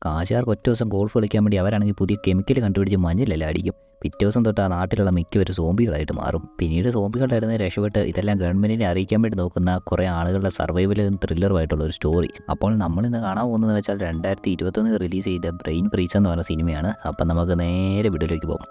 കാശുകാർക്ക് ഒറ്റ ദിവസം ഗോൾഫ് കളിക്കാൻ വേണ്ടി അവരാണെങ്കിൽ പുതിയ കെമിക്കൽ കണ്ടുപിടിച്ച് മഞ്ഞിലെല്ലാം അടിക്കും. പിറ്റേ ദിവസം തൊട്ട് ആ നാട്ടിലുള്ള മിക്കവരും സോംബികളായിട്ട് മാറും. പിന്നീട് സോംബികളുടെ രക്ഷപ്പെട്ട് ഇതെല്ലാം ഗവൺമെൻറ്റിനെ അറിയിക്കാൻ വേണ്ടി നോക്കുന്ന കുറേ ആളുകളുടെ സർവൈവലും ത്രില്ലറുമായിട്ടുള്ള ഒരു സ്റ്റോറി. അപ്പോൾ നമ്മളിന്ന് കാണാൻ പോകുന്നതെന്ന് വെച്ചാൽ 2021 റിലീസ് ചെയ്ത ബ്രെയിൻ ഫ്രീസ് എന്ന് പറഞ്ഞ സിനിമയാണ്. അപ്പം നമുക്ക് നേരെ വീഡിയോയിലേക്ക് പോകും.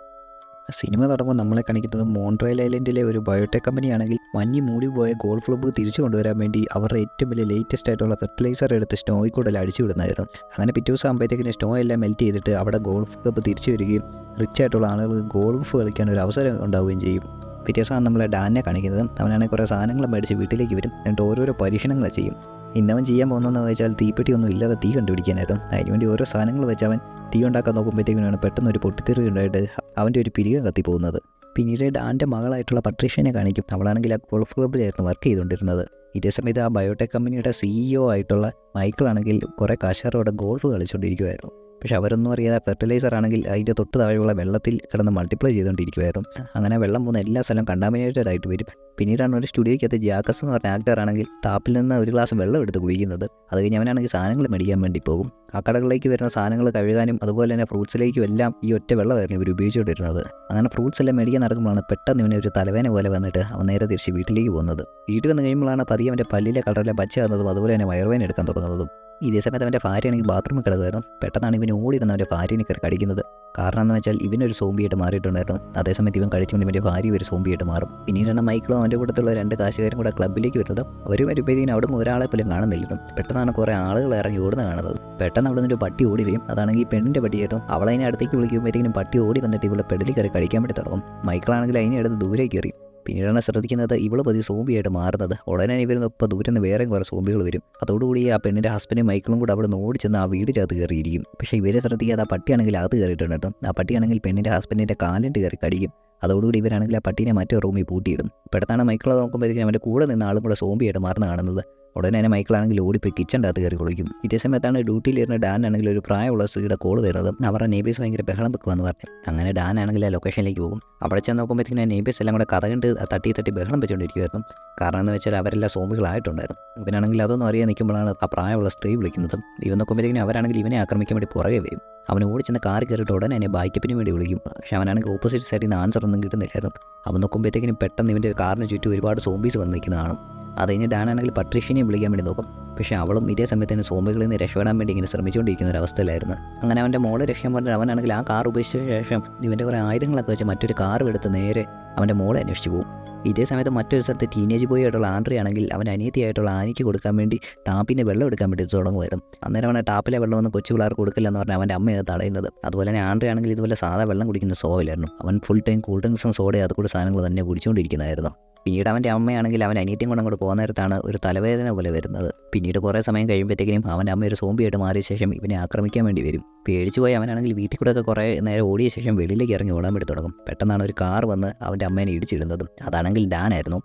സിനിമ തുടങ്ങുമ്പോൾ നമ്മളെ കാണിക്കുന്നത് മോൺട്രയൽ ഐലൻഡിലെ ഒരു ബയോടെക് കമ്പനിയാണെങ്കിൽ മഞ്ഞ് മൂടിപ്പോയ ഗോൾഫ് ക്ലബ്ബ് തിരിച്ചു കൊണ്ടുവരാൻ വേണ്ടി അവരുടെ ഏറ്റവും വലിയ ലേറ്റസ്റ്റ് ആയിട്ടുള്ള ഫെർട്ടിലൈസർ എടുത്ത് സ്നോയിൽ കൂടെ അടിച്ചു വിടുന്നതായിരുന്നു. അങ്ങനെ പിറ്റേ ദിവസം ആകുമ്പോഴത്തേക്കിന് സ്നോ എല്ലാം മെൽറ്റ് ചെയ്തിട്ട് അവിടെ ഗോൾഫ് ക്ലബ്ബ് തിരിച്ചു വരികയും റിച്ച് ആയിട്ടുള്ള ആളുകൾ ഗോൾഫ് കളിക്കാൻ ഒരു അവസരം ഉണ്ടാവുകയും ചെയ്യും. പിറ്റേ ദിവസമാണ് നമ്മളെ ഡാനിനെ കാണിക്കുന്നത്. അവനാണെങ്കിൽ കുറേ സാധനങ്ങൾ മേടിച്ച് വീട്ടിലേക്ക് വരും. എന്നിട്ട് ഓരോരോ പരീക്ഷണങ്ങൾ ചെയ്യും. ഇന്നവൻ ചെയ്യാൻ പോകുന്നതെന്ന് വെച്ചാൽ തീപ്പെട്ടിയൊന്നും ഇല്ലാതെ തീ കണ്ടുപിടിക്കാനായിരുന്നു. അതിനുവേണ്ടി ഓരോ സാധനങ്ങൾ വെച്ച് അവൻ തീ ഉണ്ടാക്കാൻ നോക്കുമ്പോഴത്തേക്കിനാണ് പെട്ടെന്ന് ഒരു പൊട്ടിത്തെറി ഉണ്ടായിട്ട് അവൻ്റെ ഒരു പിരികം കത്തിപ്പോകുന്നത്. പിന്നീട് ഡാൻ്റെ മകളായിട്ടുള്ള പട്രീഷ്യനെ കാണിക്കും. അവളാണെങ്കിൽ ആ ഗോൾഫ് ക്ലബ്ബിലായിരുന്നു വർക്ക് ചെയ്തുകൊണ്ടിരുന്നത്. ഇതേ സമയത്ത് ആ ബയോടെക് കമ്പനിയുടെ CEO ആയിട്ടുള്ള മൈക്കിളാണെങ്കിൽ കുറേ കാശാരോടെ ഗോൾഫ് കളിച്ചുകൊണ്ടിരിക്കുമായിരുന്നു. പക്ഷെ അവരൊന്നും അറിയാതെ ഫെർട്ടിലൈസർ ആണെങ്കിൽ അതിൻ്റെ തൊട്ട് താഴെയുള്ള വെള്ളത്തിൽ കിടന്ന് മൾട്ടിപ്ലൈ ചെയ്തുകൊണ്ടിരിക്കുമായിരുന്നു. അങ്ങനെ വെള്ളം പോകുന്ന എല്ലാ സ്ഥലവും കണ്ടാമിനേറ്റഡ് ആയിട്ട് വരും. പിന്നീടാണ് ഒരു സ്റ്റുഡിയോയ്ക്കകത്ത് ജാക്കസ് എന്ന് പറഞ്ഞ ആക്ടറാണെങ്കിൽ ടാപ്പിൽ നിന്ന് ഒരു ഗ്ലാസ് വെള്ളം എടുത്ത് കുടിക്കുന്നത്. അത് കഴിഞ്ഞ് അവനാണെങ്കിൽ സാധനങ്ങൾ മേടിക്കാൻ വേണ്ടി പോകും. ആ കടകളിലേക്ക് വരുന്ന സാധനങ്ങൾ കഴുകാനും അതുപോലെ തന്നെ ഫ്രൂട്ട്സിലേക്കും എല്ലാം ഈ ഒറ്റ വെള്ളമായിരുന്നു ഇവർ ഉപയോഗിച്ചുകൊണ്ടിരുന്നത്. അങ്ങനെ ഫ്രൂട്ട്സ് എല്ലാം മേടിക്കാൻ നടക്കുമ്പോഴാണ് പെട്ടെന്ന് ഇവനെ ഒരു തലവേന പോലെ വന്നിട്ട് അവൻ നേരെ തിരിച്ച് വീട്ടിലേക്ക് പോകുന്നത്. വീട്ടിൽ വന്ന് കഴിയുമ്പോഴാണ് പതിയെ അവൻ്റെ പല്ലിലെ കളറിലെ പച്ച വന്നതും അതുപോലെ തന്നെ വയറുവേന എടുക്കാൻ തുടങ്ങുന്നതും. ഇതേ സമയത്ത് അവൻ്റെ ഭാര്യയാണെങ്കിൽ ബാത്റൂമിൽ കിടക്കുമായിരുന്നു. പെട്ടെന്നാണ് ഇവന് ഓടി വന്ന് അവൻ്റെ ഭാര്യനെ കയറി കടിക്കുന്നത്. കാരണം എന്ന് വെച്ചാൽ ഇവനൊരു സോംബിയായിട്ട് മാറിയിട്ടുണ്ടായിരുന്നു. അതേസമയത്ത് ഇവൻ കഴിച്ചുകൊണ്ട് ഇവൻ്റെ ഭാര്യ ഒരു സോംബിയായിട്ട് മാറും. പിന്നീടാണ് മൈക്കിളും അവൻ്റെ കൂട്ടത്തിലുള്ള 2 കാശുകാരും കൂടെ ക്ലബ്ബിലേക്ക് വരുന്നത്. അവർ വരുമ്പോഴത്തേക്കും അവിടെ നിന്ന് ഒരാളെ പോലും കാണുന്നില്ല. പെട്ടെന്നാണ് കുറേ ആളുകൾ ഇറങ്ങി ഓടുന്ന കാണുന്നത്. പെട്ടെന്ന് അവിടെ നിന്നൊരു പട്ടി ഓടി വരും. അതാണെങ്കിൽ പെണ്ണിൻ്റെ പട്ടിയായിരുന്നു. അവളതിനെ അടുത്തേക്ക് വിളിക്കുമ്പോഴത്തേക്കും പട്ടി ഓടി വന്നിട്ട് ഇവിടെ പെടലി കയറി കഴിക്കാൻ വേണ്ടി തുടങ്ങും. മൈക്കിളാണെങ്കിൽ അതിനെ അടുത്ത് ദൂരേക്ക് എറിയും. പിന്നീടാണ് ശ്രദ്ധിക്കുന്നത് ഇവള് പതിയെ സോംബിയായിട്ട് മാറുന്നത്. ഉടനെ ഇവരിപ്പോൾ ദൂരെ നിന്ന് വേറെ കുറേ സോംബികൾ വരും. അതോടുകൂടി ആ പെണ്ണിൻ്റെ ഹസ്ബൻഡും മൈക്കിളും കൂടെ അവിടെ നിന്ന് ഓടിച്ചെന്ന് ആ വീടിനകത്ത് കയറിയിരിക്കും. പക്ഷേ ഇവരെ ശ്രദ്ധിക്കാതെ ആ പട്ടിയാണെങ്കിൽ അകത്ത് കയറിയിട്ടുണ്ടായിരുന്നു. ആ പട്ടിയാണെങ്കിൽ പെണ്ണിൻ്റെ ഹസ്ബൻഡിൻ്റെ കാലിൻ്റെ കയറി കടിക്കും. അതോടുകൂടി ഇവരാണെങ്കിൽ ആ പട്ടീനെ മറ്റേ റൂമിൽ പൂട്ടിയിടും. പെട്ടെന്നാണ് മൈക്കിളെ നോക്കുമ്പോഴത്തേക്കും അവൻ്റെ കൂടെ നിന്ന് ആളും കൂടെ സോംബിയായിട്ട് മാറുന്ന കാണുന്നത്. ഉടനെ തന്നെ മൈക്കിളാണെങ്കിൽ ഓടിപ്പോയി കിച്ചൻ്റെ അകത്ത് കയറി കുളിക്കും. ഇതേ സമയത്താണ് ഡ്യൂട്ടിയിലിരുന്ന ഡാൻ ആണെങ്കിൽ ഒരു പ്രായമുള്ള സ്ത്രീയുടെ കോൾ വരുന്നത്. അവരുടെ നെയ്ബേഴ്സ് ഭയങ്കര ബഹളം വെക്കുമെന്ന് പറഞ്ഞു. അങ്ങനെ ഡാൻ ആണെങ്കിൽ ആ ലൊക്കേഷനിലേക്ക് പോകും. അവിടെ ചെന്ന് നോക്കുമ്പോഴത്തേക്കും നെയ്ബേഴ്സ് എല്ലാം കൂടെ കഥ കണ്ട് തട്ടി ബഹളം വെച്ചുകൊണ്ടിരിക്കുമായിരുന്നു. കാരണം എന്ന് വെച്ചാൽ അവരെല്ലാം സോംബികളായിട്ടുണ്ടായിരുന്നു. ഇവനാണെങ്കിൽ അതൊന്നും അറിയാൻ നിൽക്കുമ്പോഴാണ് ആ പ്രായമുള്ള സ്ത്രീ വിളിക്കുന്നത്. ഇവൻ നോക്കുമ്പോഴത്തേക്കും അവരാണെങ്കിൽ ഇവനെ ആക്രമിക്കാൻ വേണ്ടി പുറകെ വരും. അവൻ ഓടിച്ചെന്ന് കാർ കയറിയിട്ട് ഉടനെ എന്നെ ബാക്കപ്പിന് വേണ്ടി വിളിക്കും. പക്ഷെ അവനാണെങ്കിൽ ഓപ്പോസിറ്റ് സൈഡിൽ നിന്ന് ആൻസർ ഒന്നും കിട്ടുന്നില്ലായിരുന്നു. അവൻ നോക്കുമ്പോഴത്തേക്കിനും പെട്ടെന്ന് ഇവൻ്റെ കാറിന് ചുറ്റും ഒരുപാട് സോംബീസ് വന്ന് നിൽക്കുന്നതാണ്. അത് കഴിഞ്ഞ് ഡാനാണെങ്കിൽ പട്രീഷ്യനെ വിളിക്കാൻ വേണ്ടി നോക്കും. പക്ഷേ അവളും ഇതേ സമയത്ത് തന്നെ സോംബികളിൽ നിന്ന് രക്ഷപ്പെടാൻ വേണ്ടി ഇങ്ങനെ ശ്രമിച്ചുകൊണ്ടിരിക്കുന്ന ഒരു അവസ്ഥയിലായിരുന്നു. അങ്ങനെ അവൻ്റെ മോളെ രക്ഷാൻ പറഞ്ഞാൽ അവനാണെങ്കിൽ ആ കാർ ഉപേക്ഷിച്ച ശേഷം ഇവൻ്റെ കുറേ ആയുധങ്ങളൊക്കെ വെച്ച് മറ്റൊരു കാർ എടുത്ത് നേരെ അവൻ്റെ മോളെ അന്വേഷിച്ച് പോകും. ഇതേ സമയത്ത് മറ്റൊരു സ്ഥലത്ത് ടീനേജ് ബോയ് ആയിട്ടുള്ള ആൻഡ്രിയാണെങ്കിൽ അവൻ്റെ അനിയത്തിയായിട്ടുള്ള ആനിക്ക് കൊടുക്കാൻ വേണ്ടി ടാപ്പിൻ്റെ വെള്ളം എടുക്കാൻ വേണ്ടി തുടങ്ങുമായിരുന്നു. അന്നേരം അവനെ ടാപ്പിലെ വെള്ളമൊന്നും കൊച്ചു പിള്ളേർക്ക് കൊടുക്കില്ലെന്ന് പറഞ്ഞാൽ അവൻ്റെ അമ്മയെ തടയുന്നത്. അതുപോലെ തന്നെ ആൻഡ്രിയാണെങ്കിൽ ഇതുപോലെ സാധാ വെള്ളം കുടിക്കുന്ന സ്വഭാവമില്ലായിരുന്നു. അവൻ ഫുൾ ടൈം കൂൾ ഡ്രിങ്ക്സും സോഡയും അതുകൂടി സാധനങ്ങൾ തന്നെ കുടിച്ചുകൊണ്ടിരിക്കുന്നതായിരുന്നു. പിന്നീട് അവൻ്റെ അമ്മയാണെങ്കിൽ അവൻ അനിയത്തിയും കൊണ്ട് അങ്ങോട്ട് പോകുന്ന നേരത്താണ് ഒരു തലവേദന പോലെ വരുന്നത്. പിന്നീട് കുറേ സമയം കഴിയുമ്പോഴത്തേക്കും അവൻ്റെ അമ്മ ഒരു സോംബിയായിട്ട് മാറിയ ശേഷം ഇവനെ ആക്രമിക്കാൻ വേണ്ടി വരും. പേടിച്ചു പോയി അവനാണെങ്കിൽ വീട്ടിൽ കൂടെ ഒക്കെ കുറേ നേരം ഓടിയ ശേഷം വെളിയിലേക്ക് ഇറങ്ങി ഓടാൻ വേണ്ടി തുടങ്ങും. പെട്ടെന്നാണ് ഒരു കാർ വന്ന് അവൻ്റെ അമ്മേനെ ഇടിച്ചിടുന്നതും. അതാണെങ്കിൽ ഡാൻ ആയിരുന്നു.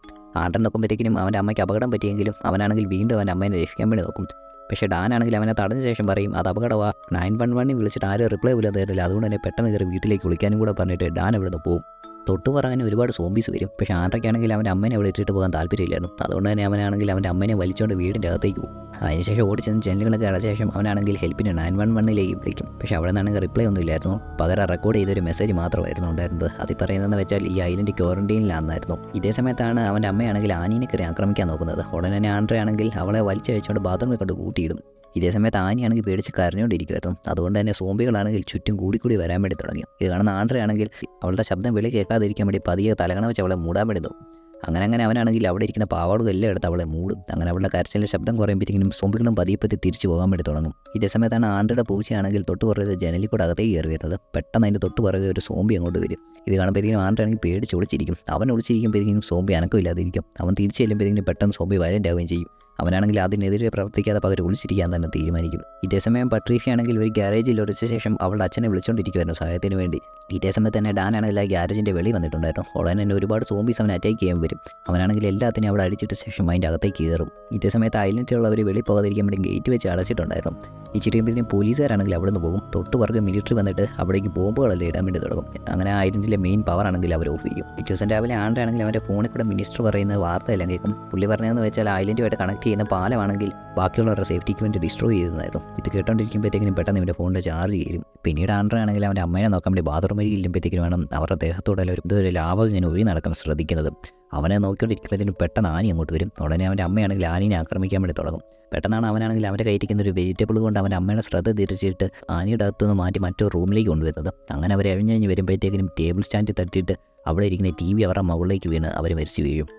ആണ്ടൻ നോക്കുമ്പോഴത്തേക്കും അവൻ്റെ അമ്മയ്ക്ക് അപകടം പറ്റിയെങ്കിലും അവനാണെങ്കിൽ വീണ്ടും അവൻ്റെ അമ്മേനെ രക്ഷിക്കാൻ വേണ്ടി നോക്കും. പക്ഷേ ഡാൻ ആണെങ്കിൽ അവനെ തടഞ്ഞ ശേഷം പറയും അത് അപകടമാണ്. 911 വിളിച്ചിട്ട് ആരും റിപ്ലൈ പോലും തരില്ല. അതുകൊണ്ട് തന്നെ പെട്ടെന്ന് കയറി വീട്ടിലേക്ക് വിളിക്കാനും കൂടെ പറഞ്ഞിട്ട് ഡാൻ അവിടെ നിന്ന് പോകും. തൊട്ട് പറയാൻ ഒരുപാട് സോംബീസ് വരും. പക്ഷേ ആൻഡ്രയ്ക്കാണെങ്കിൽ അവൻ്റെ അമ്മേനെ അവിടെ ഇട്ടിട്ട് പോകാൻ താല്പര്യമില്ലായിരുന്നു. അതുകൊണ്ട് തന്നെ അവനാണെങ്കിൽ അവൻ്റെ അമ്മേനെ വലിച്ചുകൊണ്ട് വീടിൻ്റെ അകത്തേക്ക് പോകും. അതിനുശേഷം ഓടിച്ചെന്ന് ജനലുകളൊക്കെ അടച്ച ശേഷം അവനാണെങ്കിൽ ഹെൽപ്പിന് 911 വിളിക്കും. പക്ഷേ അവിടെ നിന്നാണെങ്കിൽ റിപ്ലൈ ഒന്നും ഇല്ലായിരുന്നു. പകരം റെക്കോർഡ് ചെയ്തൊരു മെസ്സേജ് മാത്രമായിരുന്നു ഉണ്ടായിരുന്നത്. അതിൽ പറയുന്നതെന്ന് വെച്ചാൽ ഈ ഐലൻഡ് ക്വാറന്റൈനിലാണെന്നായിരുന്നു. ഇതേ സമയത്താണ് അവൻ്റെ അമ്മയാണെങ്കിൽ ആനീനെ കയറി ആക്രമിക്കാൻ നോക്കുന്നത്. ഉടനെ തന്നെ ആൻഡ്രയാണെങ്കിൽ അവളെ വലിച്ചഴിച്ചുകൊണ്ട് ബാത്റൂമിൽ കൊണ്ട് കൂട്ടിയിടും. ഇതേ സമയത്ത് ആനിയാണെങ്കിൽ പേടിച്ച് കരഞ്ഞുകൊണ്ടിരിക്കുമായിരുന്നു. അതുകൊണ്ട് തന്നെ സോംബികളാണെങ്കിൽ ചുറ്റും കൂടി വരാൻ വേണ്ടി തുടങ്ങി. ഇത് കാണുന്ന ആൻഡ്രയാണെങ്കിൽ അവളുടെ ശബ്ദം വെളി കേൾക്കാതിരിക്കാൻ വേണ്ടി പതിയെ തലകണ വെച്ച് അവളെ മൂടാൻ വേണ്ടി നോക്കും. അങ്ങനെ അവനാണെങ്കിൽ അവിടെ ഇരിക്കുന്ന പാവാടും എല്ലാം എടുത്ത് അവളെ മൂടും. അങ്ങനെ അവളുടെ കരച്ചിലിൻ്റെ ശബ്ദം കുറയുമ്പോഴത്തേക്കും സോംബികളും പതിയെ തിരിച്ചു പോകാൻ വേണ്ടി തുടങ്ങും. ഇതേ സമയത്താണ് ആൻഡ്രയുടെ പൂച്ചയാണെങ്കിൽ തൊട്ട് പുറകെ ജനലിൽ കൂടെ അകത്തേക്ക് കയറി വരുന്നത്. പെട്ടെന്ന് അതിൻ്റെ തൊട്ട് പുറകെ ഒരു സോംബി അങ്ങോട്ട് വരും. ഇത് കാണുമ്പോഴത്തേക്കും ആൻഡ്രയാണെങ്കിൽ പേടിച്ച് ഒളിച്ചിരിക്കും. അവൻ ഒളിച്ചിരിക്കുമ്പോഴത്തേക്കും സോംബി അനക്കമില്ലാതിരിക്കും. അവൻ തിരിച്ചു ചെല്ലുമ്പോഴത്തേക്കും പെട്ടെന്ന് സോംബി വയലൻ്റ് ആവുകയും ചെയ്യും. അവനാണെങ്കിൽ അതിനെതിരെ പ്രവർത്തിക്കാതെ പകരം ഒളിച്ചിരിക്കാൻ തന്നെ തീരുമാനിക്കും. ഇതേസമയം പട്രീഷ്യയാണെങ്കിൽ ഒരു ഗ്യാരേജിൽ ഒളിച്ച ശേഷം അവളുടെ അച്ഛനെ വിളിച്ചുകൊണ്ടിരിക്കുമായിരുന്നു സഹായത്തിന് വേണ്ടി. ഇതേ സമയത്ത് തന്നെ ഡാനാണെങ്കിൽ ആ ഗ്യാരേജിൻ്റെ വെളി വന്നിട്ടുണ്ടായിരുന്നു. ഉടനെ തന്നെ ഒരുപാട് സോംബീസ് അവനെ അറ്റാക്ക് ചെയ്യാൻ വരും. അവനാണെങ്കിൽ എല്ലാത്തിനും അവിടെ അടിച്ചിട്ട് ശേഷം അതിൻ്റെ അകത്തേക്ക് കയറും. ഇതേ സമയത്ത് ഐലൻഡിലുള്ളവർ വെളി പോകാതിരിക്കാൻ വേണ്ടി ഗേറ്റ് വെച്ച് അടച്ചിട്ടുണ്ടായിരുന്നു. ഇച്ചിരി കഴിയുമ്പോഴത്തേക്കും പോലീസുകാരാണെങ്കിൽ അവിടെ നിന്ന് പോകും. തൊട്ട് പുറകെ മിലിറ്ററി വന്നിട്ട് അവിടേക്ക് ബോംബുകളെല്ലാം ഇടാൻ വേണ്ടി തുടങ്ങും. അങ്ങനെ ആ ഐലൻഡിലെ മെയിൻ പവർ ആണെങ്കിൽ അവർ ഓഫ് ചെയ്യും. പിറ്റേ ദിവസം രാവിലെ ആണെങ്കിൽ അവൻ്റെ ഫോണിൽ കൂടെ മിനിസ്റ്റർ പറയുന്ന വാർത്തയെല്ലാം കേൾക്കും. പുള്ളി പറഞ്ഞതെന്ന് വെച്ചാൽ ഐലൻഡുമായിട്ട് കണക്ട് ചെയ്യുന്ന പാലമാണെങ്കിൽ ബാക്കിയുള്ളവരുടെ സേഫ്റ്റിക്ക് വേണ്ടി ഡിസ്ട്രോയ് ചെയ്തതായിരുന്നു. ഇത് കേട്ടോണ്ടിരിക്കുമ്പോഴത്തേക്കും പെട്ടെന്ന് ഇവൻ്റെ ഫോണിൻ്റെ ചാർജ് ചെയ്യും. പിന്നീട് ആണെങ്കിൽ അവൻ്റെ അമ്മയെ നോക്കാൻ വേണ്ടി ബാത്റൂമിൽ ഇല്ലുമ്പോഴത്തേക്കും വേണം അവരുടെ ദേഹത്തോടെല്ലാം ഒരു ലാഭം ഇങ്ങനെ ഒഴി നടക്കാൻ ശ്രദ്ധിക്കുന്നത്. അവനെ നോക്കിക്കൊണ്ടിരിക്കുന്നതിന് പെട്ടെന്ന് ആനി അങ്ങോട്ട് വരും. ഉടനെ അവൻ്റെ അമ്മയാണെങ്കിൽ ആനീനെ ആക്രമിക്കാൻ വേണ്ടി തുടങ്ങും. പെട്ടെന്നാണ് അവനാണെങ്കിൽ അവൻ്റെ കയ്യിരിക്കുന്ന ഒരു വെജിറ്റബിൾ കൊണ്ട് അവൻ്റെ അമ്മയുടെ ശ്രദ്ധ തിരിച്ചിട്ട് ആനിയുടെ അകത്തുനിന്ന് മാറ്റി മറ്റൊരു റൂമിലേക്ക് കൊണ്ടുവരുന്നത്. അങ്ങനെ അവർ എഴിഞ്ഞ് വരുമ്പോഴത്തേക്കും ടേബിൾ സ്റ്റാൻഡിൽ തട്ടിയിട്ട് അവിടെ ഇരിക്കുന്ന TV അവരുടെ മുകളിലേക്ക് വീണ് അവർ മരിച്ചു വീഴും.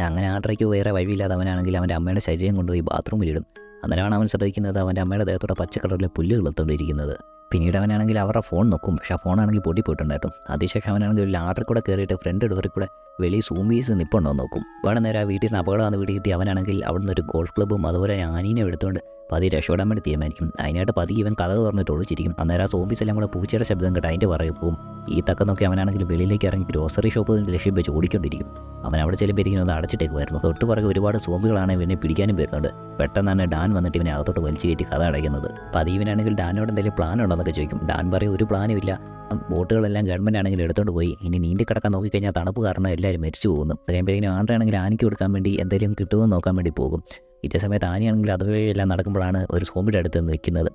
അങ്ങനെ ആട്രയ്ക്ക് വേറെ വഴിയില്ലാതെ അവനാണെങ്കിൽ അവൻ്റെ അമ്മയുടെ ശരീരം കൊണ്ടുപോയി ബാത്റൂമിലിടും. അന്നേരമാണ് അവൻ ശ്രദ്ധിക്കുന്നത് അവൻ്റെ അമ്മയുടെ ദേഹത്തോടെ പച്ച കളറിലെ പുല്ലുകൾ എത്തുകൊണ്ടിരിക്കുന്നത്. പിന്നീട് അവനാണെങ്കിൽ അവരുടെ ഫോൺ നോക്കും. പക്ഷേ ആ ഫോണാണെങ്കിൽ പൊട്ടിപ്പോയിട്ടുണ്ടായിട്ടും. അതിനുശേഷം അവനാണെങ്കിൽ ഒരു ലാഡറിൽ കൂടെ കയറിയിട്ട് ഫ്രണ്ട് ഡോറിൽ കൂടെ വെളിയിൽ സൂംബീസ് നിൽപ്പുണ്ടോ നോക്കും. വേറെ നേരെ ആ വീട്ടിൽ നിന്ന് അപകടമാണ് വീട്ടിൽ കിട്ടി. അവനാണെങ്കിൽ അവിടുന്ന് ഒരു ഗോൾഫ് ക്ലബ്ബും അതുപോലെ ആനീനെ എടുത്തുകൊണ്ട് പതി രക്ഷപ്പെടാൻ വേണ്ടി തീരുമാനിക്കും. അതിനായിട്ട് പതി ഇവൻ കഥ തുറന്നിട്ട് ഒളിച്ചിരിക്കും. അന്നേരം ആ സോംബീസ് എല്ലാം കൂടെ പൂച്ചയുടെ ശബ്ദം കേട്ട് അതിൻ്റെ പറയും പോവും. ഈ തക്കം നോക്കി അവനാണെങ്കിൽ വെളിയിലേക്ക് ഇറങ്ങി ഗ്രോസറി ഷോപ്പ് ലക്ഷ്യം വെച്ച് ഓടിക്കൊണ്ടിരിക്കും. അവൻ അവിടെ ചെല്ലുമ്പോഴത്തേക്കും ഒന്ന് അടച്ചിട്ടേക്കുമായിരുന്നു. തൊട്ട് പുറകെ ഒരുപാട് സോംബികളാണ് ഇവനെ പിടിക്കാനും വരുന്നുണ്ട്. പെട്ടെന്നാണ് ഡാൻ വന്നിട്ട് ഇവനെ അകത്തോട്ട് വലിച്ചു കയറ്റി കഥ അടയ്ക്കുന്നത്. പതിവിനാണെങ്കിൽ ഡാനോട് എന്തെങ്കിലും പ്ലാൻ ഉണ്ടോന്നൊക്കെ ചോദിക്കും. ഡാൻ പറയും ഒരു പ്ലാനും ഇല്ല, ബോട്ടുകളെല്ലാം ഗവൺമെൻറ് ആണെങ്കിൽ എടുത്തോണ്ട് പോയി, ഇനി നീന്തി കിടക്കാൻ നോക്കിക്കഴിഞ്ഞാൽ തണുപ്പ് കാരണം എല്ലാവരും മരിച്ചു പോകുന്നു. കഴിയുമ്പോഴേക്കും ആണെങ്കിൽ ആനയ്ക്ക് കൊടുക്കാൻ വേണ്ടി എന്തെങ്കിലും കിട്ടുമോ നോക്കാൻ വേണ്ടി പോകും. ഇതേ സമയത്ത് ആനയാണെങ്കിൽ അതുവഴി എല്ലാം നടക്കുമ്പോഴാണ് ഒരു സോംബിയുടെ അടുത്ത് നിൽക്കുന്നത്.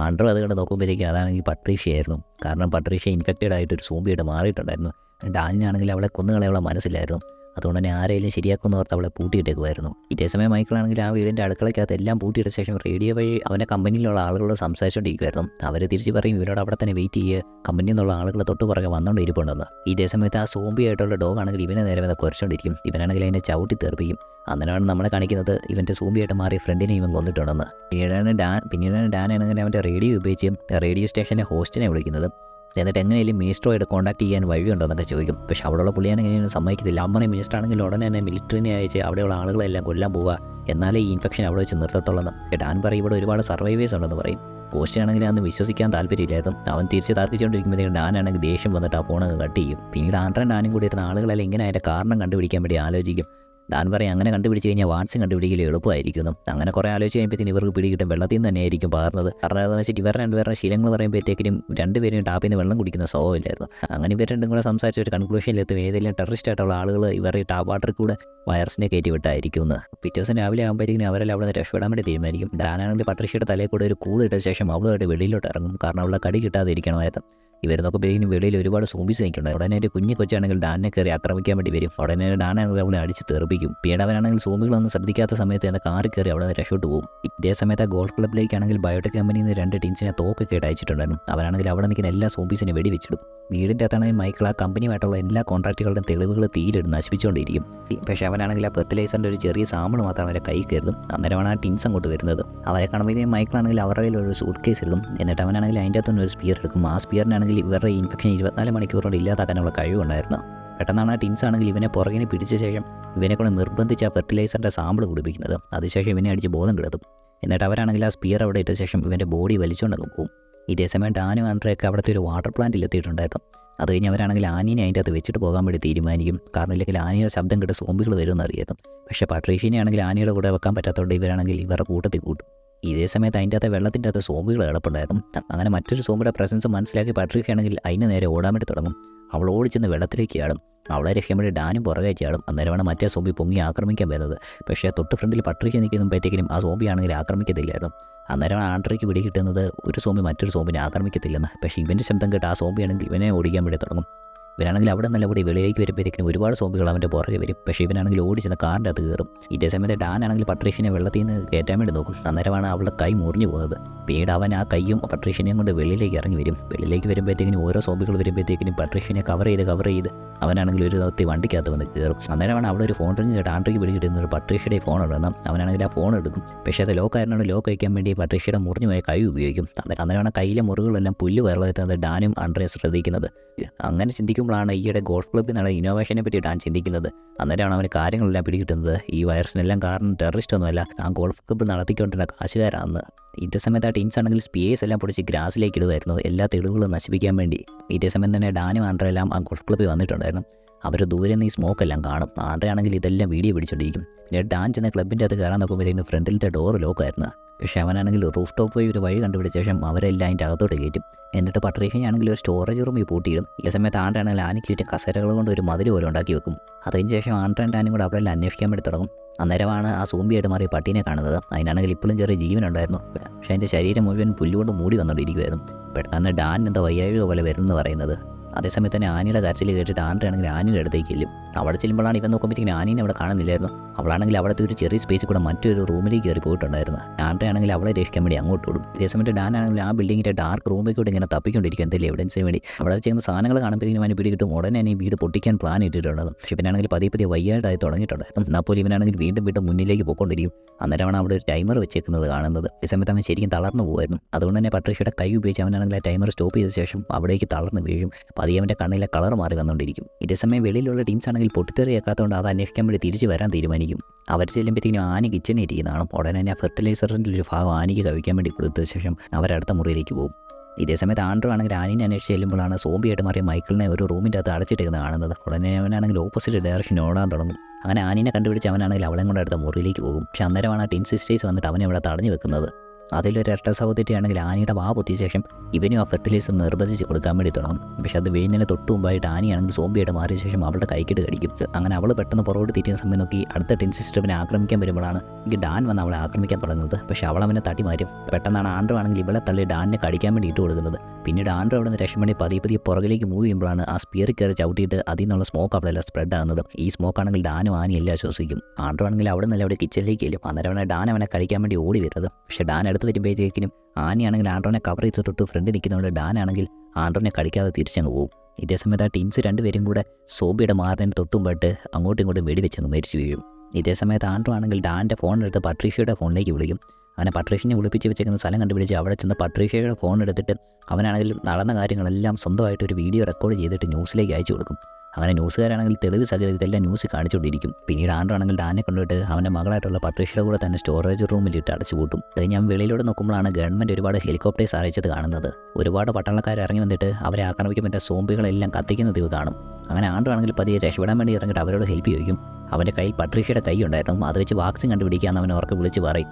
ആൻഡ്രോ അത് കണ്ട് നോക്കുമ്പോഴത്തേക്കും അതാണെങ്കിൽ പട്രീഷ്യയായിരുന്നു. കാരണം പട്രീഷ്യ ഇൻഫെക്റ്റഡ് ആയിട്ട് ഒരു സോംബിയായിട്ട് മാറിയിട്ടുണ്ടായിരുന്നു. ഡാനിനാണെങ്കിൽ അവളെ കൊന്നുകളയുള്ള മനസ്സിലായിരുന്നു. അതുകൊണ്ട് തന്നെ ആരെങ്കിലും ശരിയാക്കുമെന്ന് ഓർത്ത് അവളെ പൂട്ടിയിട്ടേക്കുമായിരുന്നു. ഇതേസമയം മൈക്കിളാണെങ്കിൽ ആ വീടിൻ്റെ അടുക്കളയ്ക്കകത്ത് എല്ലാം പൂട്ടിയിട്ട ശേഷം റേഡിയോ വഴി അവൻ്റെ കമ്പനിയിലുള്ള ആളുകളോട് സംസാരിച്ചുകൊണ്ടിരിക്കുമായിരുന്നു. അവർ തിരിച്ച് പറയും ഇവരോട് അവിടെ തന്നെ വെയിറ്റ് ചെയ്യുക, കമ്പനിയിൽ നിന്നുള്ള ആളുകൾ തൊട്ട് പുറകെ വന്നുകൊണ്ട് ഇരിപ്പുണ്ടെന്ന്. ഇതേ സമയത്ത് ആ സോംബി ആയിട്ടുള്ള ഡോഗ് ആണെങ്കിൽ ഇവനെ നേരെ വന്ന് കുറച്ചുകൊണ്ടിരിക്കും. ഇവനാണെങ്കിൽ അതിനെ ചവിട്ടി തെറിപ്പിക്കും. അന്നേരമാണ് നമ്മളെ കാണിക്കുന്നത് ഇവൻ്റെ സോംബിയായിട്ട് മാറിയ ഫ്രണ്ടിനെ ഇവൻ കൊന്നിട്ടുണ്ടെന്ന്. പിന്നീടാണ് ഡാൻ ആണെങ്കിൽ അവൻ്റെ റേഡിയോ ഉപയോഗിച്ച് റേഡിയോ സ്റ്റേഷൻ്റെ ഹോസ്റ്റിനെ വിളിക്കുന്നത്. എന്നിട്ട് എങ്ങനെയും മിനിസ്റ്ററുമായിട്ട് കോൺടാക്ട് ചെയ്യാൻ വഴിയുണ്ടോ എന്നൊക്കെ ചോദിക്കും. പക്ഷേ അവിടെയുള്ള പുള്ളിയാണെങ്കിൽ ഇങ്ങനെ സമ്മതിക്കത്തില്ല. അമ്മനെ മിനിസ്റ്റർ ആണെങ്കിൽ ഉടനെ തന്നെ മിലിറ്ററിനെ അയച്ച് അവിടെയുള്ള ആളുകളെല്ലാം കൊല്ലാൻ പോവുക, എന്നാലേ ഈ ഇൻഫെക്ഷൻ അവിടെ വെച്ച് നിർത്തത്തുള്ളൂ. ഡാൻ പറയും ഇവിടെ ഒരുപാട് സർവൈവേഴ്സ് ഉണ്ടെന്ന് പറയും. പോസ്റ്റിനാണെങ്കിൽ അന്ന് വിശ്വസിക്കാൻ താല്പര്യമില്ലായിരുന്നു. അവൻ തിരിച്ച് തർക്കിച്ചുകൊണ്ടിരിക്കുമ്പോഴത്തേക്കും ഡാനാണെങ്കിൽ ദേഷ്യം വന്നിട്ട് ആ ഫോണങ്ങ് കട്ട് ചെയ്യും. പിന്നീട് ആൻഡ്രൻ ഡാനും കൂടി ഇരുന്ന ആളുകളെല്ലാം ഇങ്ങനെ അതിൻ്റെ കാരണം കണ്ടുപിടിക്കാൻ വേണ്ടി ആലോചിക്കും. ഡാൻ പറയും അങ്ങനെ കണ്ടുപിടിച്ച് കഴിഞ്ഞാൽ വാട്സും കണ്ടുപിടിക്കൽ എളുപ്പമായിരിക്കുന്നു. അങ്ങനെ കുറേ ആലോചിച്ച് കഴിയുമ്പോഴത്തേക്കും ഇവർക്ക് പിടികിട്ടും വെള്ളത്തിൽ നിന്ന് തന്നെയായിരിക്കും പാറുന്നത്. കാരണം അതെന്ന് വെച്ചിട്ട് ഇവർ രണ്ടുപേരുടെ ശീലങ്ങൾ പറയുമ്പോഴത്തേക്കും രണ്ടുപേരും ടാപ്പിൽ നിന്ന് വെള്ളം കുടിക്കുന്ന സ്വഭാവമില്ലായിരുന്നു. അങ്ങനെ ഇവർ രണ്ടും കൂടെ സംസാരിച്ച ഒരു കൺക്ലൂഷനിലെത്തും ഏതെങ്കിലും ടെററിസ്റ്റ് ആയിട്ടുള്ള ആളുകൾ ഇവർ ഈ ടാപ്പ് വാട്ടറിൽ കൂടെ വൈറസിനെ കയറ്റി വിട്ടായിരിക്കുമെന്ന്. പിറ്റേ ദിവസം രാവിലെ ആകുമ്പോഴത്തേക്കും അവരെല്ലാം അവിടെ നിന്ന് രക്ഷപ്പെടാൻ വേണ്ടി തീരുമാനിക്കും. ഡാനാണെങ്കിൽ പട്രീഷ്യയുടെ തലയിൽ കൂടെ ഒരു കൂടിട്ട ശേഷം അവളുമായിട്ട് വെളിയിലോട്ട് ഇറങ്ങും. കാരണം അവളെ കടി കിട്ടാതെ ഇരിക്കണമായിരുന്നു. ഇവർ നോക്കുമ്പോഴേക്കും വെളിയിൽ ഒരുപാട് സോംബീസ് നിൽക്കുന്നുണ്ട്. ഉടനെ ഒരു കുഞ്ഞു കൊച്ചാണെങ്കിൽ ഡാനെ കയറി ആക്രമിക്കാൻ വേണ്ടി വരും. ഉടനെ ഡാനാണെങ്കിൽ അവളെ അടിച്ച് തെറിപ്പിക്കും. പിന്നീടവനാണെങ്കിൽ സോംബികളൊന്നും ശ്രദ്ധിക്കാത്ത സമയത്ത് എന്നെ കാറിൽ കയറി അവിടെ രക്ഷപ്പെട്ടു പോകും. ഇതേ സമയത്ത് ആ ഗോൾഫ് ക്ലബിലേക്കാണെങ്കിൽ ബയോടെക് കമ്പനിയിൽ നിന്ന് 2 ടീംസിനെ തോക്കൊക്കെ അയച്ചിട്ടുണ്ടായിരുന്നു. അവരാണെങ്കിൽ അവിടെ നിൽക്കുന്ന എല്ലാ സോംബീസിനെ വെടിവെച്ചിടും. വീടിൻ്റെ അകത്താണെങ്കിൽ മൈക്കിൾ ആ കമ്പനിയുമായിട്ടുള്ള എല്ലാ കോൺട്രാക്റ്റുകളുടെയും തെളിവുകൾ തീയിലിടും നശിപ്പിച്ചുകൊണ്ടിരിക്കും. പക്ഷേ അവനാണെങ്കിൽ ആ ഫെർട്ടിലൈസറിൻ്റെ ഒരു ചെറിയ സാമ്പിൾ മാത്രം അവരെ കൈ കയറും. അന്നേരമാണ് ആ ടീംസ് അങ്ങോട്ട് വരുന്നത്. അവരെ കാണുമ്പോഴത്തേക്കും മൈക്കിളാണെങ്കിൽ അവരുടെ കയ്യിൽ ഒരു സൂട്ട് കേസ് ഇടും. എന്നിട്ട് അവനാണെങ്കിൽ അതിൻ്റെ അകത്തുനിന്ന് ഒരു സ്പിയർ എടുക്കും. ആ സ്പിയറിനാണെങ്കിൽ ഇവരുടെ ഇൻഫെക്ഷൻ 24 മണിക്കൂർ കൊണ്ട് ഇല്ലാതാക്കാനുള്ള കഴിവുണ്ടായിരുന്നു. പെട്ടെന്നാണ് ആ ടീംസ് ആണെങ്കിൽ ഇവനെ പുറകിന് പിടിച്ച ശേഷം ഇവനെ കൊണ്ട് നിർബന്ധിച്ച് ആ ഫെർട്ടിലൈസറിൻ്റെ സാമ്പിൾ കുടിപ്പിക്കുന്നത്. അതിനുശേഷം ഇവനെ അടിച്ച് ബോധം കിടത്തും. എന്നിട്ട് അവരാണെങ്കിൽ ആ സ്പിയർ അവിടെ ഇട്ട ശേഷം ഇവൻ്റെ ബോഡി വലിച്ചുകൊണ്ടങ്ങ് പോകും. ഇതേസമയം ഡാനും ആൻഡ്രയൊക്കെ അവിടുത്തെ ഒരു വാട്ടർ പ്ലാന്റിൽ എത്തിയിട്ടുണ്ടായിരുന്നു. അത് കഴിഞ്ഞ് അവരാണെങ്കിൽ ആനീനെ അതിൻ്റെ അകത്ത് വെച്ചിട്ട് പോകാൻ വേണ്ടി തീരുമാനിക്കും. കാരണം ഇല്ലെങ്കിൽ ആനയുടെ ശബ്ദം കേട്ട് സോംബികൾ വരുമെന്ന് അറിയാം. പക്ഷേ പട്രീഷ്യനെ ആണെങ്കിൽ ആനയുടെ കൂടെ വെക്കാൻ പറ്റാത്തതുകൊണ്ട് ഇവരാണെങ്കിൽ ഇവരുടെ കൂട്ടത്തിൽ കൂട്ടും. ഇതേ സമയത്ത് അതിൻ്റെ അകത്ത് വെള്ളത്തിൻ്റെ അകത്ത് സോംബികൾ കിടപ്പുണ്ടായിരുന്നു. അങ്ങനെ മറ്റൊരു സോംബിയുടെ പ്രസൻസ് മനസ്സിലാക്കി പട്രീഷ്യയാണെങ്കിൽ അതിന് നേരെ ഓടാൻ വേണ്ടി തുടങ്ങും. അവൾ ഓടിച്ചെന്ന് വെള്ളത്തിലേക്ക് ചാടും. അവളെ രക്ഷപ്പെടുമ്പോൾ ഡാനും പുറകെ ചാടും. അന്നേരമാണ് മറ്റേ സോംബി പൊങ്ങി ആക്രമിക്കാൻ വരുന്നത്. പക്ഷേ തൊട്ട് ഫ്രണ്ടിൽ പട്രീഷ്യ നിൽക്കുമ്പോഴത്തേക്കും ആ സോംബി ആണെങ്കിൽ ആക്രമിക്കത്തില്ലായിരുന്നു. അന്നേരമാണ് ആൻഡ്രയ്ക്ക് പിടി കിട്ടുന്നത് ഒരു സോംബി മറ്റൊരു സോംബിനെ ആക്രമിക്കത്തില്ലെന്ന്. പക്ഷേ ഇവൻ്റെ ശബ്ദം കേട്ട് ആ സോംബിയാണെങ്കിൽ ഇവനെ ഓടിക്കാൻ വേണ്ടി തുടങ്ങും. ഇവനാണെങ്കിൽ അവിടെ നല്ല കൂടി വെളിയിലേക്ക് വരുമ്പോഴത്തേക്കും ഒരുപാട് സോംബികൾ അവൻ്റെ പുറകെ വരും. പക്ഷേ ഇവനാണെങ്കിൽ ഓടിച്ചെന്ന് കാറിൻ്റെ അകത്ത് കയറും. ഇതേ സമയത്ത് ഡാനാണെങ്കിൽ പട്രീഷ്യനെ വെള്ളത്തിൽ നിന്ന് കയറ്റാൻ വേണ്ടി നോക്കും. അന്നേരമാണ് അവളുടെ കൈ മുറിഞ്ഞു പോകുന്നത്. പിന്നീട് അവൻ ആ കൈയും പട്രീഷ്യനെയും കൊണ്ട് വെളിയിലേക്ക് ഇറങ്ങി വരും. വെളിയിലേക്ക് വരുമ്പോഴത്തേക്കും ഓരോ സോംബികൾ വരുമ്പോഴത്തേക്കും പട്രീഷ്യനെ കവർ ചെയ്ത് അവനാണെങ്കിൽ ഒരു ദൗത്യ വണ്ടിക്കകത്ത് വന്ന് കയറും. അന്നേരമാണ് അവിടെ ഒരു ഫോൺ റിങ് കേട്ട് ആൻഡ്രയ്ക്ക് പിടി കിട്ടുന്ന ഒരു പട്രീഷ്യയുടെ ഫോൺ ഉണ്ടെന്ന്. അവനാണെങ്കിൽ ആ ഫോൺ എടുക്കും. പക്ഷേ അത് ലോക്കായതിനോട് ലോക്ക് വയ്ക്കാൻ വേണ്ടി പട്രീഷ്യയുടെ മുറിഞ്ഞു പോയ കൈ ഉപയോഗിക്കും. അന്നേരമാണ് കയ്യിലെ മുറിവുകളെല്ലാം പുല്ല് വയറുവെത്തുന്നത് ഡാനും ആൻഡ്രയും ശ്രദ്ധിക്കുന്നത്. അങ്ങനെ ചിന്തിക്കുമ്പോഴാണ് ഈയിടെ ഗോൾഫ് ക്ലബ്ബിൽ നിന്നുള്ള ഇന്നോവേഷനെ പറ്റി ഡാൻ ചിന്തിക്കുന്നത്. അന്നേരമാണ് അവന് കാര്യങ്ങളെല്ലാം പിടികിട്ടുന്നത്. ഈ വൈറസിനെല്ലാം കാരണം ടെററിസ്റ്റ് ഒന്നുമല്ല, ആ ഗോൾഫ് ക്ലബ്ബ് നടത്തിക്കൊണ്ടിരുന്ന കാശുകാരാണെന്ന്. ഇതേ സമയത്ത് ആ ടീംസ് ആണെങ്കിൽ സ്പിയേഴ്സ് എല്ലാം പൊടിച്ച് ഗ്രാസിലേക്ക് ഇടുമായിരുന്നു, എല്ലാ തെളിവുകളും നശിപ്പിക്കാൻ വേണ്ടി. ഇതേ സമയം തന്നെ ഡാനും ആൻഡ്രയെല്ലാം ആ ഗോൾഫ് ക്ലബ്ബിൽ വന്നിട്ടുണ്ടായിരുന്നു. അവർ ദൂരെ നിന്ന് ഈ സ്മോക്ക് എല്ലാം കാണും. ആൻഡ്രെ ആണെങ്കിൽ ഇതെല്ലാം വീഡിയോ പിടിച്ചോണ്ടിരിക്കും. പിന്നെ ഡാൻ ചെന്ന ക്ലബിൻ്റെ അത് കയറാൻ നോക്കുമ്പോഴത്തേക്കും ഫ്രണ്ടിലത്തെ ഡോറ് ലോക്കായിരുന്നു. പക്ഷേ അവനാണെങ്കിൽ റൂഫ് ടോപ്പ് പോയി ഒരു വഴി കണ്ടുപിടിച്ച ശേഷം അവരെല്ലാം അതിൻ്റെ അകത്തോട്ട് കയറ്റും. എന്നിട്ട് പട്രീഷ്യനാണെങ്കിൽ ഒരു സ്റ്റോറേജ് റൂമിൽ പൂട്ടിയിടും. ഈ സമയത്ത് ആൻഡ്രെ ആണെങ്കിൽ ആനയ്ക്ക് ചുറ്റും കസേരകൾ കൊണ്ട് ഒരു മതിൽ പോലെ ഉണ്ടാക്കി വെക്കും. അതിന് ശേഷം ആൻഡ്രയും ഡാനും കൂടെ അവരെല്ലാം അന്വേഷിക്കാൻ വേണ്ടി തുടങ്ങും. അന്നേരമാണ് ആ സോംബിയായിട്ട് മാറിയ പട്ടീനെ കാണുന്നത്. അതിനാണെങ്കിൽ ഇപ്പോഴും ചെറിയ ജീവനുണ്ടായിരുന്നു, പക്ഷേ അതിൻ്റെ ശരീരം മുഴുവൻ പുല്ലുകൊണ്ട് മൂടി വന്നുകൊണ്ടിരിക്കുമായിരുന്നു. പെട്ടെന്ന് ഡാൻ എന്തോ വയ്യാഴിക പോലെ വരുമെന്ന് പറയുന്നത്. അതേസമയത്ത് തന്നെ ആനയുടെ കരച്ചിൽ കേട്ടിട്ട് ആൻഡ്രെ ആണെങ്കിൽ ആനയുടെ അടുത്തേക്ക് ചെല്ലും. അവിടെ ചെല്ലുമ്പോഴാണ് ഇവൻ നോക്കുമ്പോഴത്തേക്കും ആനീനെ അവിടെ കാണുന്നില്ലായിരുന്നു. അവളാണെങ്കിൽ അവിടുത്തെ ഒരു ചെറിയ സ്പേസിൽ കൂടെ മറ്റൊരു റൂമിലേക്ക് കയറി പോയിട്ടുണ്ടായിരുന്നു. ആൻഡ്രെ ആണെങ്കിൽ അവളെ രക്ഷിക്കാൻ വേണ്ടി അങ്ങോട്ട് ഓടും. ഇതേസമയത്ത് ഡാൻ ആണെങ്കിൽ ആ ബിൽഡിങ്ങിൻ്റെ ഡാർക്ക് റൂമിൽ കൂടെ ഇങ്ങനെ തപ്പിക്കൊണ്ടിരിക്കും എന്തെങ്കിലും എവിഡൻസിന് വേണ്ടി. അവിടെ ചെയ്യുന്ന സാധനങ്ങൾ കാണുമ്പോഴത്തേക്കും അവന് പിടികിട്ടും. ഉടനെ തന്നെ ഈ വീട് പൊട്ടിക്കാൻ പ്ലാൻ ഇട്ടിട്ടുള്ളത്. പക്ഷേ ഇവനാണെങ്കിൽ പതിയെ വയ്യാതായി തുടങ്ങിയിട്ടുണ്ടായിരുന്നു. എന്നാൽ പോലും ഇവനാണെങ്കിൽ വീണ്ടും മുന്നിലേക്ക് പോയിക്കൊണ്ടിരിക്കും. അന്നേരമാണ് അവിടെ ഒരു ടൈമർ വെച്ചേക്കുന്നത് കാണുന്നത്. ഈ സമയത്ത് അവൻ ശരിക്കും തളർന്നു പോകുമായിരുന്നു. അതുകൊണ്ട് തന്നെ പട്രീഷ്യയുടെ കൈ ഉപയോഗിച്ച് അവനാണെങ്കിൽ ആ ടൈമർ സ്റ്റോപ്പ് ചെയ്ത ശേഷം അവിടേക്ക് തളർന്ന് വീഴും. പതിയെ അവൻ്റെ കണ്ണിലെ കളർ മാറി വന്നുകൊണ്ടിരിക്കും. ഇതേസമയം വെളിയിലുള്ള ടീംസ് ആണെങ്കിൽ പൊട്ടിത്തെറിയേക്കാത്തതുകൊണ്ട് അത് അന്വേഷിക്കാൻ വേണ്ടി തിരിച്ച് വരാൻ തീരുമാനിക്കും. അവർ ചെല്ലുമ്പോഴത്തേക്കും ആന കിച്ചണിൽ ഇരിക്കുന്നതാണ്. ഉടനെ തന്നെ ആ ഫെർട്ടിലൈസറിൻ്റെ ഒരു ഭാഗം ആനയ്ക്ക് കഴിക്കാൻ വേണ്ടി കൊടുത്ത ശേഷം അവരടുത്ത മുറിയിലേക്ക് പോകും. ഇതേസമയത്ത് ആൻഡ്രു ആണെങ്കിൽ ആനീനെ അന്വേഷിച്ച് ചെല്ലുമ്പോഴാണ് സോംബിയായിട്ട് മാറിയ മൈക്കിളിനെ ഒരു റൂമിൻ്റെ അകത്ത് അടച്ചിട്ടേക്കുന്നത് കാണുന്നത്. ഉടനെ അവനാണെങ്കിൽ ഓപ്പോസിറ്റ് ഡയറക്ഷൻ ഓടാൻ തുടങ്ങും. അങ്ങനെ ആനീനെ കണ്ടുപിടിച്ച് അവനാണെങ്കിൽ അവളെ കൊണ്ട് അടുത്ത മുറിയിലേക്ക് പോകും. പക്ഷേ അന്നേരമാണ് ആ ടിൻ സിസ്റ്റേഴ്സ് വന്നിട്ട് അവനെ അവിടെ തടഞ്ഞു വെക്കുന്നത്. അതിലൊരു ഇരട്ട സഹോദരിയാണെങ്കിൽ ആനയുടെ വാ പൊത്തിയ ശേഷം ഇവനും ആ ഫെർട്ടിലൈസർ നിർബന്ധിച്ച് കൊടുക്കാൻ വേണ്ടി തുടങ്ങും. പക്ഷേ അത് വീഴുന്നതിന് തൊട്ട് മുമ്പായിട്ട് ആനയാണെങ്കിൽ സോംബിയായിട്ട് മാറിയ ശേഷം അവളുടെ കൈക്കിട്ട് കടിക്കും. അങ്ങനെ അവൾ പെട്ടെന്ന് പുറകോട്ട് തിരിയുന്ന സമയം നോക്കി അടുത്ത ടിൻ സിസ്റ്ററിനെ ആക്രമിക്കാൻ വരുമ്പോഴാണ് എനിക്ക് ഡാൻ വന്ന് അവളെ ആക്രമിക്കാൻ തുടങ്ങുന്നത്. പക്ഷേ അവൾ അവനെ തട്ടി മാറ്റും. പെട്ടെന്നാണ് ആൻഡ്രു ആണെങ്കിൽ ഇവളെ തള്ളി ഡാനിനെ കടിക്കാൻ വേണ്ടി ഇട്ട് കൊടുക്കുന്നത്. പിന്നീട് ആൻഡ്രു അവിടെ നിന്ന് രക്ഷപ്പെടി പതിയെ പുറകിലേക്ക് മൂവ് ചെയ്യുമ്പോഴാണ് ആ സ്പിയറിൽ കയറി ചവിട്ടിയിട്ട് അതിൽ നിന്നുള്ള സ്മോക്ക് അവിടെയെല്ലാം സ്പ്രെഡ് ആകുന്നത്. ഈ സ്മോക്കാണെങ്കിൽ ഡാനും ആനയും എല്ലാം ശ്വസിക്കും. ആൻഡ്രു ആണെങ്കിൽ അവിടെ നിന്നല്ല അവിടെ കിച്ചണിലേക്ക് ചെല്ലും. അന്നേരമാണ് ഡാൻ അവനെ കടിക്കാൻ വേണ്ടി ഓടി വരുന്നത്. പക്ഷേ ഡാൻ അടുത്ത് വരുമ്പോഴത്തേക്കിനും ആനയാണെങ്കിൽ ആൻഡ്രോനെ കവർ ചെയ്തിട്ട് ഫ്രണ്ട് നിൽക്കുന്നതുകൊണ്ട് ഡാൻ ആണെങ്കിൽ ആൻഡ്രോനെ കടിക്കാതെ തിരിച്ചങ്ങ് പോകും. ഇതേസമയത്ത് ആ ടീംസ് രണ്ടുപേരും കൂടെ സോബിയുടെ മാറുന്നതിന് തൊട്ടുമ്പായിട്ട് അങ്ങോട്ടും ഇങ്ങോട്ടും വെടിവെച്ചങ്ങ് മരിച്ചു വീഴും. ഇതേസമയത്ത് ആൻഡ്രോ ആണെങ്കിൽ ഡാൻ്റെ ഫോണെടുത്ത് പട്രീഷ്യയുടെ ഫോണിലേക്ക് വിളിക്കും. അങ്ങനെ പട്രീഷ്യനെ വിളിപ്പിച്ച് വെച്ചേക്കുന്ന സ്ഥലം കണ്ടുപിടിച്ച് അവിടെ ചെന്ന് പട്രീഷ്യയുടെ ഫോൺ എടുത്തിട്ട് അവനാണെങ്കിൽ നടന്ന കാര്യങ്ങളെല്ലാം സ്വന്തമായിട്ട് ഒരു വീഡിയോ റെക്കോർഡ് ചെയ്തിട്ട് ന്യൂസിലേക്ക് അയച്ചു കൊടുക്കും. അങ്ങനെ ന്യൂസുകാരാണെങ്കിൽ തെളിവ് സഹിതം ഇതെല്ലാം ന്യൂസ് കാണിച്ചുകൊണ്ടിരിക്കും. പിന്നീട് ആൻഡ്രോ ആണെങ്കിൽ ഡാനെ കൊണ്ടുപോയിട്ട് അവൻ്റെ മകളായിട്ടുള്ള പട്രീഷ്യയുടെ കൂടെ തന്നെ സ്റ്റോറേജ് റൂമിലിട്ട് അടച്ചു പൂട്ടും. അത് ഞാൻ വെളിയിലൂടെ നോക്കുമ്പോഴാണ് ഗവൺമെൻറ് ഒരുപാട് ഹെലികോപ്റ്റേഴ്സ് അയച്ചത് കാണുന്നത്. ഒരുപാട് പട്ടാളക്കാർ ഇറങ്ങി വന്നിട്ട് അവരെ ആക്രമിക്കാൻ പറ്റുന്ന സോംബികളെല്ലാം കത്തിക്കുന്നത് ഇവ കാണും. അങ്ങനെ ആൻഡ്രോ ആണെങ്കിൽ പതിയെ രക്ഷപ്പെടാൻ വേണ്ടി ഇറങ്ങിയിട്ട് അവരോട് ഹെൽപ്പ് ചോദിക്കും. അവൻ്റെ കയ്യിൽ പട്രീഷ്യയുടെ കൈ ഉണ്ടായിരുന്നു. അത് വെച്ച് വാക്സിൻ കണ്ടുപിടിക്കാമെന്ന് അവൻ അവർക്ക് വിളിച്ച് പറയും.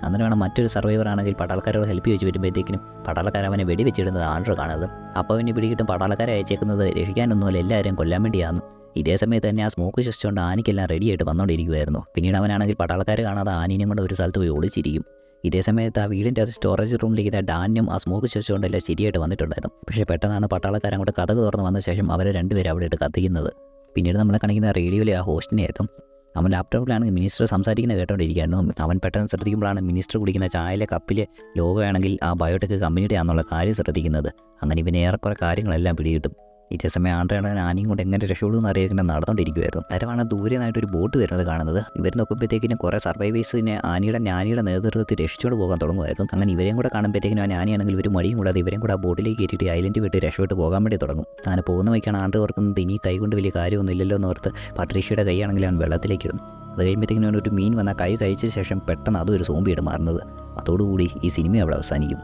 അന്നേരം വേണം മറ്റൊരു സർവൈവർ ആണെങ്കിൽ പട്ടാളക്കാരോട് ഹെൽപ്പ് ചോദിച്ച് വരുമ്പോഴത്തേക്കിനും പട്ടാളക്കാർ അവനെ വെടിവെച്ചിടുന്നത് ആൻഡ്രോ കാണുന്നത്. അപ്പോൾ അവന് പിടികിട്ടും പട്ടാളക്കാരെ അയച്ചേക്കുന്നത് രക്ഷിക്കാനൊന്നുമല്ല, എല്ലാവരെയും കൊല്ലാൻ വേണ്ടിയാണ്. ഇതേ സമയത്ത് തന്നെ ആ സ്മോക്ക് ശ്വസിച്ചുകൊണ്ട് ആനയ്ക്കെല്ലാം റെഡിയായിട്ട് വന്നുകൊണ്ടിരിക്കുമായിരുന്നു. പിന്നീട് അവനാണെങ്കിൽ പട്ടാളക്കാർ കാണാതെ ആനീനെയും കൊണ്ട് ഒരു സ്ഥലത്ത് പോയി ഒളിച്ചിരിക്കും. ഇതേ സമയത്ത് ആ വീടിൻ്റെ അത് സ്റ്റോറേജ് റൂമിലേക്ക് ഡാനും ആ സ്മോക്ക് ശ്വസിച്ചുകൊണ്ടെല്ലാം ശരിയായിട്ട് വന്നിട്ടുണ്ടായിരുന്നു. പക്ഷേ പെട്ടെന്നാണ് പട്ടാളക്കാർ അങ്ങോട്ട് കഥക് തുറന്ന് വന്ന ശേഷം അവരെ രണ്ടുപേരും അവിടെ ഇട്ട് കത്തിക്കുന്നത്. പിന്നീട് നമ്മളെ കാണിക്കുന്ന റേഡിയോയിലെ ആ ഹോസ്റ്റിനെ ആയിരുന്നു. അവൻ ലാപ്ടോപ്പിലാണെങ്കിൽ മിനിസ്റ്റർ സംസാരിക്കുന്നത് കേട്ടോണ്ടിരിക്കുകയായിരുന്നു. അവൻ പെട്ടെന്ന് ശ്രദ്ധിക്കുമ്പോഴാണ് മിനിസ്റ്റർ കുടിക്കുന്ന ചായയിലെ കപ്പിലെ ലോഗോ ആണെങ്കിൽ ആ ബയോടെക് കമ്പനിയുടെ ആണെന്നുള്ള കാര്യം ശ്രദ്ധിക്കുന്നത്. അങ്ങനെ ഇവന് ഏറെക്കുറെ കാര്യങ്ങളെല്ലാം പിടികിട്ടും. ഇതേസമയം ആൻഡ്രയാണ് ആനയും കൊണ്ട് എങ്ങനെ രക്ഷപ്പെടുമെന്ന് അറിയാൻ നടന്നുകൊണ്ടിരിക്കുമായിരുന്നു. നേരമാണ് ദൂരെയായിട്ടൊരു ബോട്ട് വരുന്നത് കാണുന്നത്. ഇവർ നോക്കുമ്പോഴത്തേക്കിനും കുറേ സർവൈവേഴ്സിനെ ആനയുടെ നേതൃത്വത്തിൽ രക്ഷിച്ചുകൊണ്ട് പോകാൻ തുടങ്ങുമായിരുന്നു. അങ്ങനെ ഇവരെയും കൂടെ കാണുമ്പോഴത്തേക്കിനും ആ ആനയാണെങ്കിൽ ഒരു മടിയും കൂടാതെ ഇവരെയും കൂടെ ആ ബോട്ടിലേക്ക് കയറ്റിയിട്ട് ഐലൻഡ് വിട്ട് രക്ഷപ്പെട്ട് പോകാൻ വേണ്ടി തുടങ്ങും. അങ്ങനെ പോകുന്ന വഴിക്കാണ് ആൻഡ്ര ഓർക്കുന്നത് ഇനി കൈ കൊണ്ട് വലിയ കാര്യമൊന്നും ഇല്ലല്ലോ എന്ന് ഓർത്ത് പട്രീഷ്യയുടെ കൈയാണെങ്കിൽ അവൻ വെള്ളത്തിലേക്ക് ഇടും. അത് കഴിയുമ്പോഴത്തേക്കിനും ഒരു മീൻ വന്ന കൈ കഴിച്ച ശേഷം പെട്ടെന്ന് അതും ഒരു സോംബിയായിട്ട് മാറുന്നത്. അതോടുകൂടി ഈ സിനിമ അവിടെ അവസാനിക്കും.